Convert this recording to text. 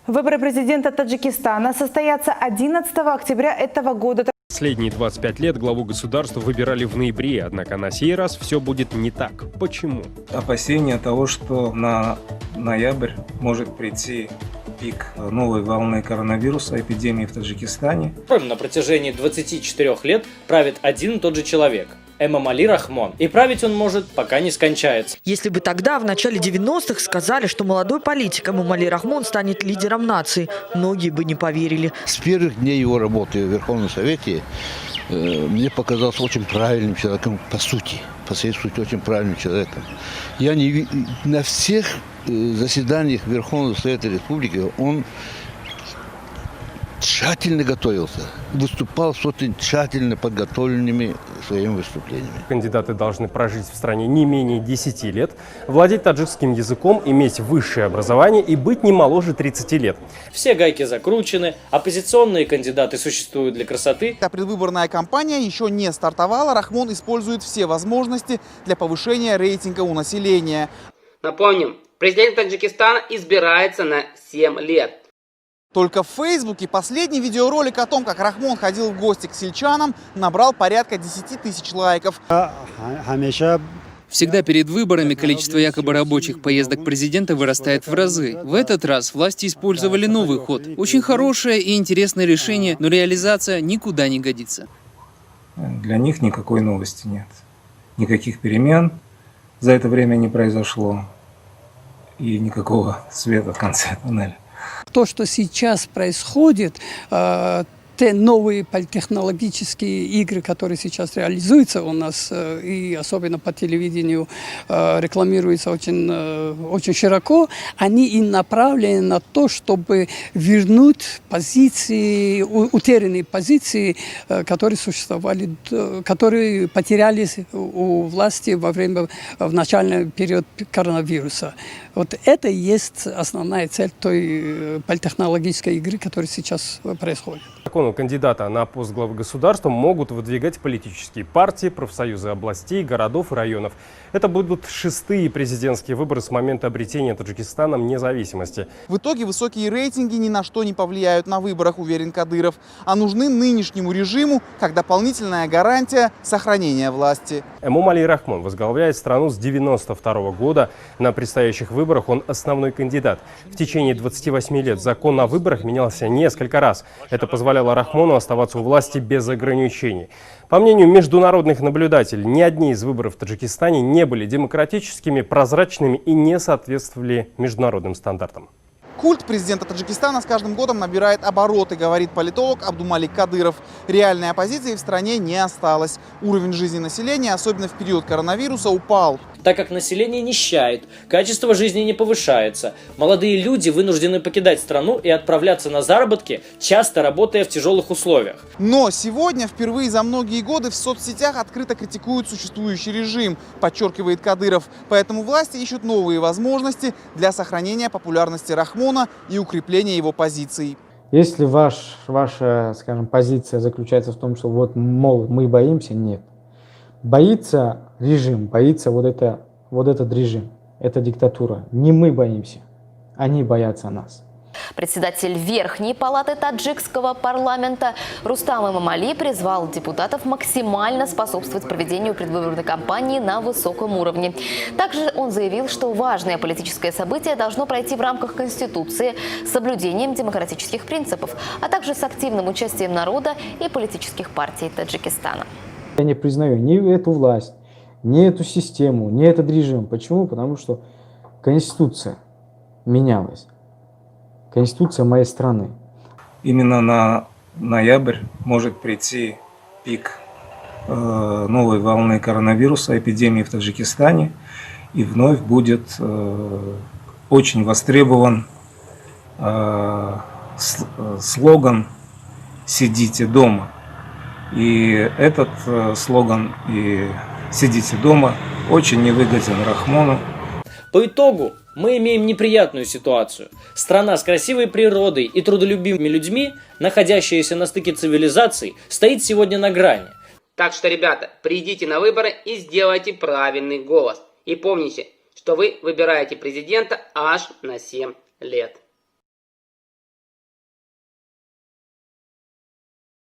Выборы президента Таджикистана состоятся 11 октября этого года. Последние 25 лет главу государства выбирали в ноябре, однако на сей раз все будет не так. Почему? Опасения того, что на ноябрь может прийти пик новой волны коронавируса, эпидемии в Таджикистане. На протяжении 24 лет правит один и тот же человек – Эмомали Рахмон. И править он может, пока не скончается. Если бы тогда, в начале 90-х, сказали, что молодой политик Эмомали Рахмон станет лидером нации, многие бы не поверили. С первых дней его работы в Верховном Совете мне показался очень правильным человеком по сути. По своей сути, очень правильным человеком. Я на всех заседаниях Верховного Совета Республики он тщательно готовился, выступал с очень тщательно подготовленными своими выступлениями. Кандидаты должны прожить в стране не менее 10 лет, владеть таджикским языком, иметь высшее образование и быть не моложе 30 лет. Все гайки закручены, оппозиционные кандидаты существуют для красоты. А предвыборная кампания еще не стартовала, Рахмон использует все возможности для повышения рейтинга у населения. Напомним, президент Таджикистана избирается на 7 лет. Только в Фейсбуке последний видеоролик о том, как Рахмон ходил в гости к сельчанам, набрал порядка 10 тысяч лайков. Всегда перед выборами количество якобы рабочих поездок президента вырастает в разы. В этот раз власти использовали новый ход. Очень хорошее и интересное решение, но реализация никуда не годится. Для них никакой новости нет. Никаких перемен за это время не произошло. И никакого света в конце туннеля. То, что сейчас происходит, те новые политтехнологические игры, которые сейчас реализуются у нас, и особенно по телевидению рекламируются очень широко, они и направлены на то, чтобы вернуть позиции, утерянные позиции, которые существовали, которые потерялись у власти в начальный период коронавируса. Вот это и есть основная цель той политтехнологической игры, которая сейчас происходит. Закону кандидата на пост главы государства могут выдвигать политические партии, профсоюзы областей, городов и районов. Это будут 6-е президентские выборы с момента обретения Таджикистаном независимости. В итоге высокие рейтинги ни на что не повлияют на выборах, уверен Кадыров, а нужны нынешнему режиму как дополнительная гарантия сохранения власти. Эмомали Рахмон возглавляет страну с 1992 года. На предстоящих выборах он основной кандидат. В течение 28 лет закон о выборах менялся несколько раз. Это позволяло Рахмону оставаться у власти без ограничений. По мнению международных наблюдателей, ни одни из выборов в Таджикистане не были демократическими, прозрачными и не соответствовали международным стандартам. Культ президента Таджикистана с каждым годом набирает обороты, говорит политолог Абдумалик Кадыров. Реальной оппозиции в стране не осталось. Уровень жизни населения, особенно в период коронавируса, упал. Так как население нищает, качество жизни не повышается, молодые люди вынуждены покидать страну и отправляться на заработки, часто работая в тяжелых условиях. Но сегодня впервые за многие годы в соцсетях открыто критикуют существующий режим, подчеркивает Кадыров. Поэтому власти ищут новые возможности для сохранения популярности Рахмона и укрепления его позиций. Если ваша, скажем, позиция заключается в том, что вот, мол, мы боимся, нет. Боится режим, боится вот этот режим, эта диктатура. Не мы боимся, они боятся нас. Председатель Верхней палаты таджикского парламента Рустам Эмомали призвал депутатов максимально способствовать проведению предвыборной кампании на высоком уровне. Также он заявил, что важное политическое событие должно пройти в рамках Конституции с соблюдением демократических принципов, а также с активным участием народа и политических партий Таджикистана. Я не признаю ни эту власть, ни эту систему, ни этот режим. Почему? Потому что Конституция менялась. Конституция моей страны. Именно на ноябрь может прийти пик новой волны коронавируса, эпидемии в Таджикистане. И вновь будет очень востребован слоган «Сидите дома». И этот слоган и «Сидите дома» очень невыгоден Рахмону. По итогу мы имеем неприятную ситуацию. Страна с красивой природой и трудолюбивыми людьми, находящаяся на стыке цивилизаций, стоит сегодня на грани. Так что, ребята, придите на выборы и сделайте правильный голос. И помните, что вы выбираете президента аж на 7 лет.